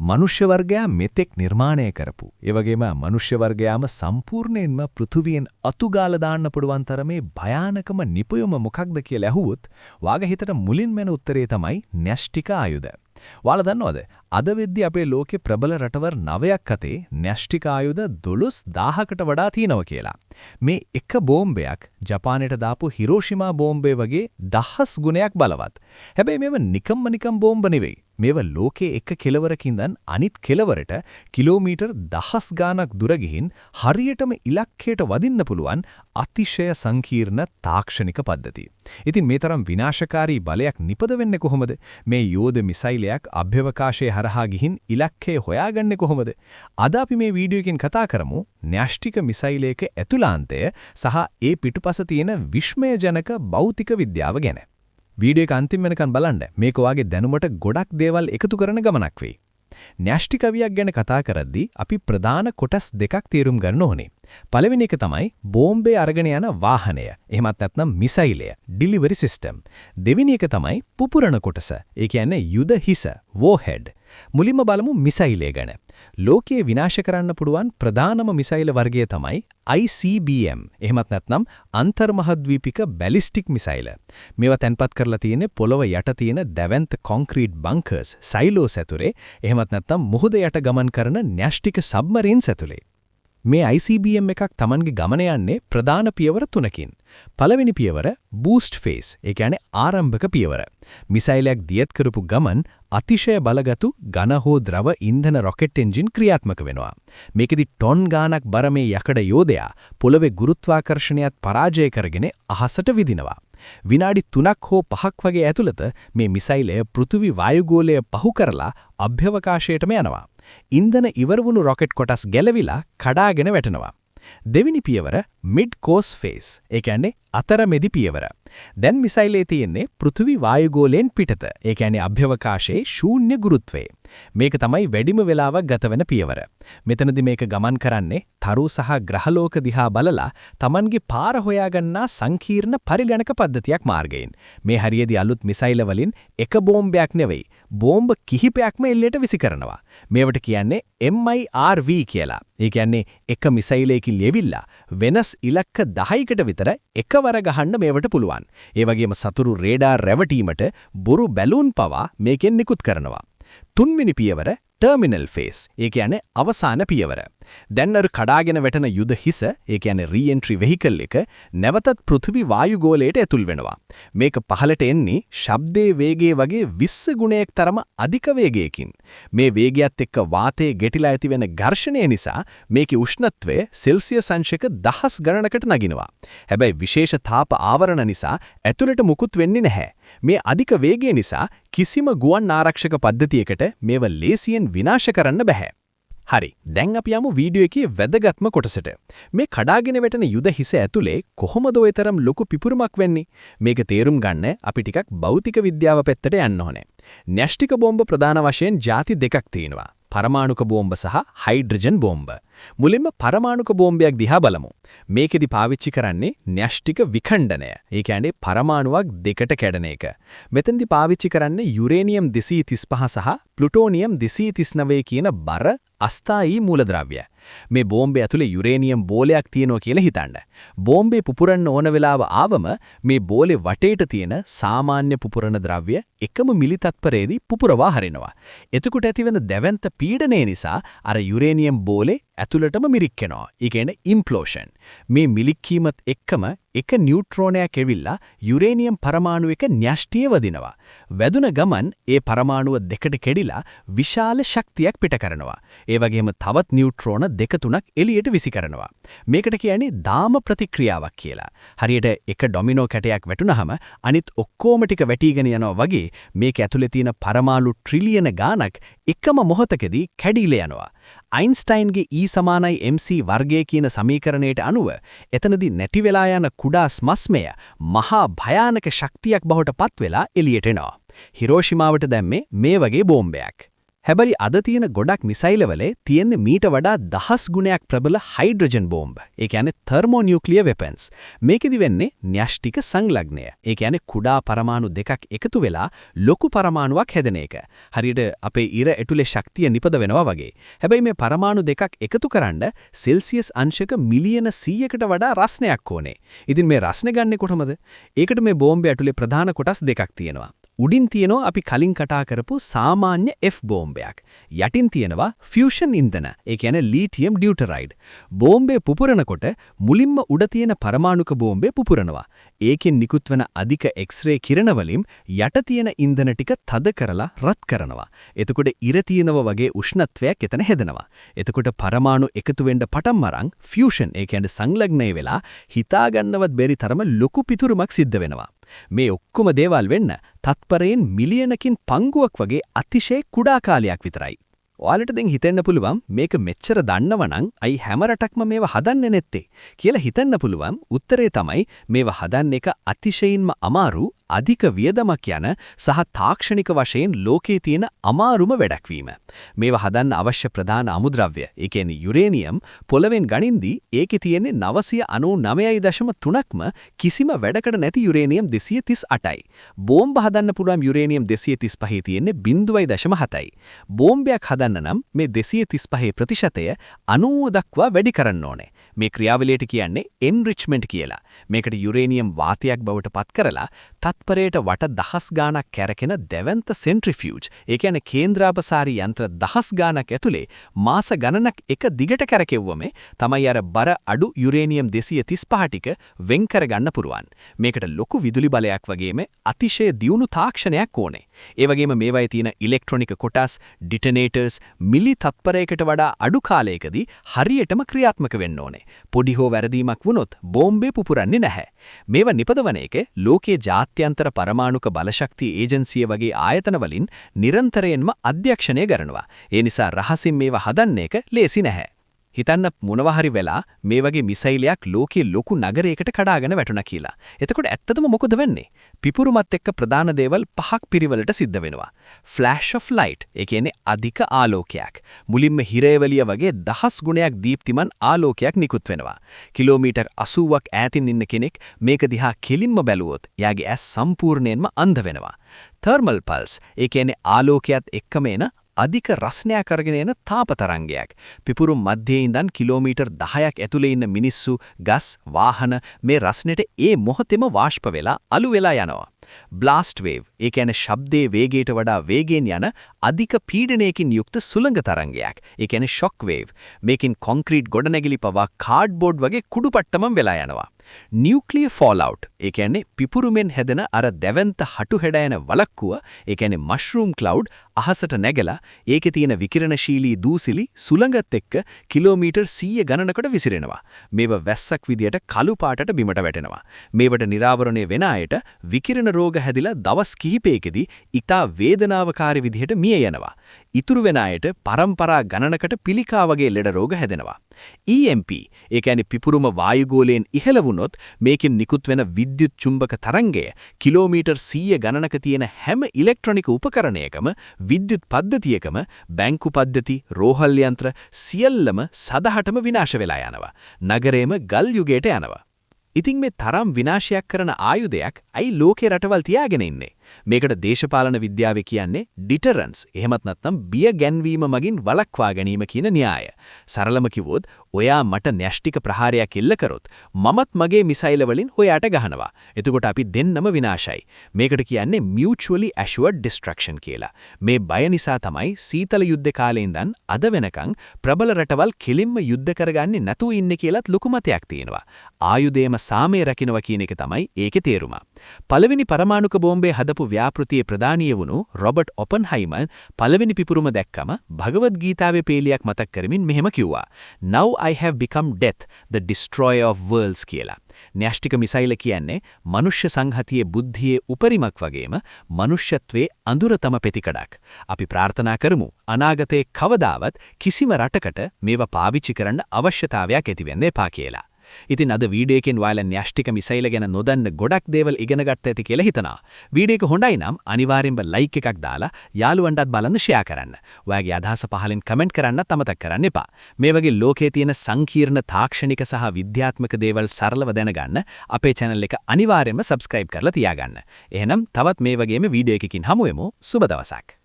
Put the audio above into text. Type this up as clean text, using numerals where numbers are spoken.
මනුෂ්‍ය වර්ගයා මෙතෙක් නිර්මාණය කරපු ඒ වගේම මනුෂ්‍ය වර්ගයාම සම්පූර්ණයෙන්ම පෘථුවියෙන් අතුගාලා දාන්න පුළුවන් තරමේ භයානකම නිපයුම මොකක්ද කියලා ඇහුවොත් වාගේ හිතට මුලින්ම එන උත්තරේ තමයි න්‍යෂ්ටික ආයුධ. ඔයාලා දන්නවද? අද වෙද්දී අපේ ලෝකේ ප්‍රබල රටවල් 9ක් අතේ න්‍යෂ්ටික ආයුධ 12000කට වඩා තියෙනවා කියලා. මේ එක බෝම්බයක් ජපානයට දාපු හිරෝෂිමා බෝම්බේ වගේ දහස් ගුණයක් බලවත්. හැබැයි මේව නිකම්ම බෝම්බ නෙවෙයි. මේව ලෝකේ එක කෙලවරකින් ඉඳන් අනිත් කෙලවරට කිලෝමීටර් දහස් ගාණක් දුර ගිහින් හරියටම ඉලක්කයට වදින්න පුළුවන් අතිශය සංකීර්ණ තාක්ෂණික පද්ධති. ඉතින් මේ තරම් විනාශකාරී බලයක් නිපද වෙන්නේ කොහොමද? මේ යෝධ මිසයිලයක් අභ්‍යවකාශයේ හරහා ගිහින් ඉලක්කය හොයාගන්නේ කොහොමද? අද අපි මේ වීඩියෝ එකෙන් කතා කරමු න්‍යෂ්ටික මිසයිලයක ඇතුළාන්තය සහ ඒ පිටුපස තියෙන විස්මයජනක භෞතික විද්‍යාව ගැන. වීඩියෝ එක අන්තිම වෙනකන් බලන්න. මේක ඔයාගේ දැනුමට ගොඩක් දේවල් එකතු කරන ගමනක් වෙයි. න්‍යෂ්ටික අවියක් ගැන කතා කරද්දී අපි ප්‍රධාන කොටස් දෙකක් තේරුම් ගන්න ඕනේ. පළවෙනි එක තමයි බෝම්බේ අරගෙන යන වාහනය. එහෙමත් නැත්නම් මිසයිලය, ඩිලිවරි සිස්ටම්. දෙවෙනි එක තමයි පුපුරන කොටස. ඒ කියන්නේ යුද හිස, වෝහෙඩ්. මුලින්ම බලමු මිසයිලය ගැන. ලෝකයේ විනාශ කරන්න පුළුවන් ප්‍රධානම මිසයිල වර්ගය තමයි ICBM. එහෙමත් නැත්නම් අන්තර්මහද්වීපික බැලිස්ටික් මිසයිල. මේවා තැන්පත් කරලා තියෙන්නේ පොළොව යට තියෙන දැවැන්ත කොන්ක්‍රීට් බංකර්ස්, සයිලෝස් ඇතුලේ. එහෙමත් නැත්නම් මුහුද යට ගමන් කරන න්‍යෂ්ටික සබ්මරීන්ස් ඇතුලේ. මේ ICBM එකක් Tamanගේ ගමන යන්නේ ප්‍රධාන පියවර තුනකින්. පළවෙනි පියවර බූස්ට් ෆේස්. ඒ කියන්නේ ආරම්භක පියවර. මිසයිලයක් දියත් කරපු ගමන් අතිශය බලගතු ඝන හෝ ද්‍රව ඉන්ධන රොකට් එන්ජින් ක්‍රියාත්මක වෙනවා. මේකෙදි ටොන් ගාණක් බර මේ යකඩ යෝධයා පොළවේ ගුරුත්වාකර්ෂණයත් පරාජය කරගෙන අහසට විදිනවා. විනාඩි 3ක් හෝ 5ක් වගේ ඇතුළත මේ මිසයිලය පෘථිවි වායුගෝලය පහු කරලා අභ්‍යවකාශයටම යනවා. ඉන්ධන ඉවර වුණු රොකට් කොටස් ගැලවිලා කඩාගෙන වැටෙනවා. දෙවෙනි පියවර මිඩ් කෝස් ෆේස්. ඒ කියන්නේ අතරමැදි පියවර. දැන් මිසයිලේ තියෙන්නේ පෘථිවි වායුගෝලයෙන් පිටත. ඒ කියන්නේ අභ්‍යවකාශයේ ශූන්‍ය ගුරුත්වය. මේක තමයි වැඩිම වෙලාවක් ගත වෙන පියවර. මෙතනදී මේක ගමන් කරන්නේ තරු සහ ග්‍රහලෝක දිහා බලලා Tamanගේ පාර හොයාගන්නා සංකීර්ණ පරිගණක පද්ධතියක් මාර්ගයෙන්. මේ හරියදී අලුත් මිසයිල වලින් එක බෝම්බයක් නෙවෙයි, බෝම්බ කිහිපයක්ම එල්ලයට විසි කරනවා. මේවට කියන්නේ MIRV කියලා. ඒ කියන්නේ එක මිසයිලයකින් ලියවිලා වෙනස් ඉලක්ක 10කට විතර එකවර ගහන්න මේවට පුළුවන්. ඒ වගේම සතුරු රේඩාර් රැවටීමට බොරු බැලූන් පවා මේකෙන් නිකුත් කරනවා. තුන්වෙනි පියවර ටර්මිනල් ෆේස්. ඒ කියන්නේ අවසාන පියවර. දැන් අර කඩාගෙන වැටෙන යුද හිස, ඒ කියන්නේ රීඑන්ට්‍රි වෙහිකල් එක නැවතත් පෘථිවි වායුගෝලයට ඇතුල් වෙනවා. මේක පහළට එන්නේ ශබ්දයේ වේගයේ වගේ 20 ගුණයක් තරම අධික වේගයකින්. මේ වේගයත් එක්ක වාතයේ ගැටිලා ඇති වෙන ඝර්ෂණය නිසා මේකේ උෂ්ණත්වය සෙල්සියස් අංශක 1000 ගණනකට නගිනවා. හැබැයි විශේෂ තාප ආවරණ නිසා ඇතුළට මුකුත් වෙන්නේ නැහැ. මේ අධික වේගය නිසා කිසිම ගුවන් ආරක්ෂක පද්ධතියකට මේව ලේසියෙන් විනාශ කරන්න බෑ. හරි, දැන් අපි යමු වීඩියෝ එකේ වැදගත්ම කොටසට. මේ කඩාගෙන වැටෙන යුද හිස ඇතුලේ කොහොමද ඔය තරම් ලොකු පිපුරුමක් වෙන්නේ? මේක තේරුම් ගන්න අපි ටිකක් භෞතික විද්‍යාව පැත්තට යන්න ඕනේ. න්‍යෂ්ටික බෝම්බ ප්‍රධාන වශයෙන් ಜಾති දෙකක් තියෙනවා. පරමාණුක බෝම්බ සහ හයිඩ්‍රජන් බෝම්බ. මුලින්ම පරමාණුක බෝම්බයක් දිහා බලමු. මේකෙදි පාවිච්චි කරන්නේ න්‍යෂ්ටික විඛණ්ඩනය. ඒ කියන්නේ පරමාණුවක් දෙකට කැඩෙන එක. මෙතෙන්දි පාවිච්චි කරන්නේ යුරේනියම් 235 සහ ප්ලුටෝනියම් 239 කියන බර අස්ථායී මූලද්‍රව්‍ය. මේ බෝම්බේ ඇතුලේ යුරේනියම් බෝලයක් තියෙනවා කියලා හිතන්න. බෝම්බේ පුපුරන්න ඕන වෙලාව ආවම මේ බෝලේ වටේට තියෙන සාමාන්‍ය පුපුරන ද්‍රව්‍ය එකම මිලි තත්පරයේදී පුපුරවා හරිනවා. එතකොට ඇතිවෙන දැවැන්ත පීඩනය නිසා අර යුරේනියම් බෝලේ ඇතුළටම මිරික්කෙනවා. ඒ කියන්නේ ඉම්ප්ලෝෂන්. මේ මිලික්කීමත් එක්කම එක නියුට්‍රෝනයක් ඇවිල්ලා යුරේනියම් පරමාණු එක න්‍යෂ්ටියේ වදිනවා. වැදුන ගමන් ඒ පරමාණුව දෙකට කැඩිලා විශාල ශක්තියක් පිට කරනවා. ඒ වගේම තවත් නියුට්‍රෝන දෙක තුනක් එළියට විසි කරනවා. මේකට කියන්නේ දාම ප්‍රතික්‍රියාවක් කියලා. හරියට එක ඩොමිනෝ කැටයක් වැටුනහම අනිත් ඔක්කොම ටික වැටිගෙන යනවා වගේ මේක ඇතුලේ තියෙන පරමාණු ට්‍රිලියන ගාණක් එකම මොහොතකදී කැඩිලා යනවා. අයින්ස්ටයින්ගේ E = mc වර්ගය කියන සමීකරණයට අනුව එතනදී නැති වෙලා යන කුඩා ස්මස්මය මහා භයානක ශක්තියක් බවට පත් වෙලා එළියට එනවා. හිරෝෂිමාවට දැම්මේ මේ වගේ බෝම්බයක්. හැබැයි අද තියෙන ගොඩක් මිසයිලවල තියෙන්නේ මීට වඩා 10 ගුණයක් ප්‍රබල හයිඩ්‍රජන් බෝම්බ. ඒ කියන්නේ තර්මෝනියුක්ලියර් වෙපන්ස්. මේකෙදි වෙන්නේ න්‍යෂ්ටික සංලග්නය. ඒ කියන්නේ කුඩා පරමාණු දෙකක් එකතු වෙලා ලොකු පරමාණුවක් හැදෙන එක. හරියට අපේ ඉර ඇතුලේ ශක්තිය නිපද වෙනවා වගේ. හැබැයි මේ පරමාණු දෙකක් එකතු කරන්න සෙල්සියස් අංශක මිලියන 100කට වඩා රස්නයක් ඕනේ. ඉතින් මේ රස්නේ ගන්නෙ කොහොමද? ඒකට මේ බෝම්බේ ඇතුලේ ප්‍රධාන කොටස් දෙකක් තියෙනවා. උඩින් තියෙනවා අපි කලින් කතා කරපු සාමාන්‍ය F බෝම්බයක්. යටින් තියෙනවා ෆියුෂන් ඉන්ධන. ඒ කියන්නේ ලිතියම් ඩියුටරයිඩ්. බෝම්බේ පුපුරනකොට මුලින්ම උඩ තියෙන පරමාණුක බෝම්බේ පුපුරනවා. ඒකෙන් නිකුත් වෙන අධික එක්ස්රේ කිරණ වලින් යට තියෙන ඉන්ධන ටික තද කරලා රත් කරනවා. එතකොට ඉර තියෙනවා වගේ උෂ්ණත්වයක් එතන හැදෙනවා. එතකොට පරමාණු එකතු වෙන්න පටන් අරන් ෆියුෂන් ඒ කියන්නේ සංලග්නය වෙලා හිතා ගන්නවත් බැරි තරම ලොකු පිතුරුමක් සිද්ධ වෙනවා. මේ ඔක්කොම දේවල් වෙන්න තත්පරයෙන් මිලියනකින් පංගුවක් වගේ අතිශය කුඩා කාලයක් විතරයි. ඔයාලට දැන් හිතෙන්න පුළුවන් මේක මෙච්චර දන්නවනම් අයි හැම රටක්ම මේව හදන්නේ නැත්තේ කියලා හිතන්න පුළුවන්. උත්තරේ තමයි මේව හදන්න එක අතිශයින්ම අමාරු අධික වියදමක් යන සහ තාක්ෂණික වශයෙන් ලෝකේ තියෙන අමාරුම වැඩක් වීම. මේව හදන්න අවශ්‍ය ප්‍රධාන අමුද්‍රව්‍ය, ඒ කියන්නේ යුරේනියම්, පොළවෙන් ගනින්දී ඒකේ තියෙන්නේ 999.3ක්ම කිසිම වැඩකට නැති යුරේනියම් 238යි. බෝම්බ හදන්න පුළුවන් යුරේනියම් 235 තියෙන්නේ 0.7යි. බෝම්බයක් හදන්න නම් මේ 235 ප්‍රතිශතය 90 දක්වා වැඩි කරන්න ඕනේ. මේ ක්‍රියාවලියට කියන්නේ එන්රිච්මන්ට් කියලා. මේකට යුරේනියම් වාතයක් බවට පත් කරලා තත්පරයට වට දහස් ගාණක් කැරකෙන දෙවන්ත සෙන්ට්‍රිෆියුජ්, ඒ කියන්නේ කේන්ද්‍රාපසාරී යන්ත්‍ර දහස් ගාණක් ඇතුලේ මාස ගණනක් එක දිගට කැරකෙව්වම තමයි අර බර අඩු යුරේනියම් 235 ටික වෙන් කරගන්න පුරුවන්. මේකට ලොකු විදුලි බලයක් වගේම අතිශය දියුණු තාක්ෂණයක් ඕනේ. ඒ වගේම මේවයි තියෙන ඉලෙක්ට්‍රොනික කොටස්, ඩිටනේටර්ස් මිලි තත්පරයකට වඩා අඩු කාලයකදී හරියටම ක්‍රියාත්මක වෙන්න ඕනේ. පොඩි හෝ වැරදීමක් වුණොත් බෝම්බේ පුපුරන්නේ නැහැ. මේවා නිපදවන එක ලෝකයේ ජාත්‍යන්තර පරමාණුක බලශක්ති ඒජන්සිය වගේ ආයතන වලින් නිරන්තරයෙන්ම අධ්‍යක්ෂණය කරනවා. ඒ නිසා රහසින් මේවා හදන්න එක ලේසි නැහැ. හිතන්න මොනවා හරි වෙලා මේ වගේ මිසයිලයක් ලෝකයේ ලොකු නගරයකට කඩාගෙන වැටුණා කියලා. එතකොට ඇත්තටම මොකද වෙන්නේ? පිපුරුමත් එක්ක ප්‍රධාන දේවල් පහක් පිරිවලට සිද්ධ වෙනවා. ෆ්ලෑෂ් ඔෆ් ලයිට්, ඒ කියන්නේ අධික ආලෝකයක්. මුලින්ම හිරේවලිය වගේ දහස් ගුණයක් දීප්තිමත් ආලෝකයක් නිකුත් වෙනවා. කිලෝමීටර් 80ක් ඈතින් ඉන්න කෙනෙක් මේක දිහා කෙලින්ම බැලුවොත් එයාගේ ඇස් සම්පූර්ණයෙන්ම අන්ධ වෙනවා. තර්මල් පල්ස්, ඒ කියන්නේ ආලෝකයත් එක්කම එන අධික රස්නයක් අරගෙන එන තාප තරංගයක්. පිපුරුම් මැදේ ඉඳන් කිලෝමීටර් 10ක් ඇතුලේ ඉන්න මිනිස්සු, ගස්, වාහන මේ රස්නෙට ඒ මොහොතේම වාෂ්ප වෙලා අලු වෙලා යනවා. බ්ලාස්ට් වේව්, ඒ කියන්නේ ශබ්දයේ වේගයට වඩා වේගෙන් යන අධික පීඩනයකින් යුක්ත සුළඟ තරංගයක්. ඒ කියන්නේ ෂොක් වේව්. මේකෙන් කොන්ක්‍රීට් ගොඩනැගිලි පවා කාඩ්බෝඩ් වගේ කුඩුපට්ටමම් වෙලා යනවා. නියුක්ලියර් ෆෝල්අවුට්, ඒ කියන්නේ පිපුරුමෙන් හැදෙන අර දැවැන්ත හටු හැඩයන වලක්කුව, ඒ කියන්නේ මෂ්රූම් ක්ලවුඩ් අහසට නැගලා ඒකේ තියෙන විකිරණශීලී දූසිලි සුළඟත් එක්ක කිලෝමීටර් 100 ගණනකට විසිරෙනවා. මේව වැස්සක් විදියට කළු පාටට බිමට වැටෙනවා. මේවට නිරාවරණය වෙන අයට විකිරණ රෝග හැදිලා දවස් කිහිපයකදී ඉතා වේදනාවකාරී විදිහට මිය යනවා. ඉතුරු වෙන අයට පරම්පරා ගණනකට පිළිකා වගේ ලෙඩ රෝග හැදෙනවා. EMP, ඒ කියන්නේ පිපුරුම වායුගෝලයෙන් ඉහළ වුණොත් මේකෙන් නිකුත් වෙන විද්‍යුත් චුම්බක තරංගය කිලෝමීටර් 100 ගණනක තියෙන හැම ඉලෙක්ට්‍රොනික උපකරණයකම, විද්‍යුත් පද්ධතියකම, බැංකු පද්ධති, රෝහල් යන්ත්‍ර සියල්ලම සදහටම විනාශ වෙලා යනවා. නගරේම ගල් යුගයට යනවා. ඉතින් මේ තරම් විනාශයක් කරන ආයුධයක් අයි ලෝකේ රටවල් තියාගෙන ඉන්නේ. මේකට දේශපාලන විද්‍යාවේ කියන්නේ ඩිටරන්ස්, එහෙමත් නැත්නම් බිය ගැන්වීම මගින් වළක්වා ගැනීම කියන න්‍යාය. සරලම කිව්වොත්, ඔයා මට න්‍යෂ්ටික ප්‍රහාරයක් එල්ල කරොත් මමත් මගේ මිසයිල වලින් ඔයාට ගහනවා. එතකොට අපි දෙන්නම විනාශයි. මේකට කියන්නේ mutually assured destruction කියලා. මේ බය නිසා තමයි සීතල යුද්ධ කාලේ ඉඳන් අද වෙනකන් ප්‍රබල රටවල් කෙලින්ම යුද්ධ කරගන්නේ නැතුව ඉන්නේ කියලාත් ලොකු මතයක් තියෙනවා. ආයුධයම සාමය රකින්නවා කියන එක තමයි ඒකේ තේරුම. පළවෙනි පරමාණුක බෝම්බේ හදපු ව්‍යාපෘතියේ ප්‍රධානීය වුණු රොබර්ට් ඔපන්හයිමර් පළවෙනි පිපුරුම දැක්කම භගවද් ගීතාවේ පේලියක් මතක් කරමින් මෙහෙම කිව්වා. Now I have become death, the destroyer of worlds කියලා. න්‍යෂ්ටික මිසයිල කියන්නේ මනුෂ්‍ය සංහතියේ බුද්ධියේ උපරිමක් වගේම මනුෂ්‍යත්වයේ අඳුරතම පෙතිකඩක්. අපි ප්‍රාර්ථනා කරමු අනාගතයේ කවදාවත් කිසිම රටකට මේවා පාවිච්චි කරන්න අවශ්‍යතාවයක් ඇති වෙන්න එපා කියලා. ඉතින් අද වීඩියෝ එකෙන් ඔයාලා න්‍යෂ්ටික මිසයිල ගැන නොදන්න ගොඩක් දේවල් ඉගෙන ගත්ත ඇති කියලා හිතනවා. වීඩියෝ එක හොඳයි නම් අනිවාර්යෙන්ම ලයික් එකක් දාලා යාළුවන්ටත් බලන්න ෂෙයා කරන්න. ඔයාගේ අදහස පහලින් කමෙන්ට් කරන්නත් අමතක කරන්න එපා. මේ වගේ ලෝකයේ තියෙන සංකීර්ණ තාක්ෂණික සහ විද්‍යාත්මක දේවල් සරලව දැනගන්න අපේ channel එක අනිවාර්යෙන්ම subscribe කරලා තියාගන්න. එහෙනම් තවත් මේ වගේම වීඩියෝ එකකින් හමු වෙමු. සුබ දවසක්.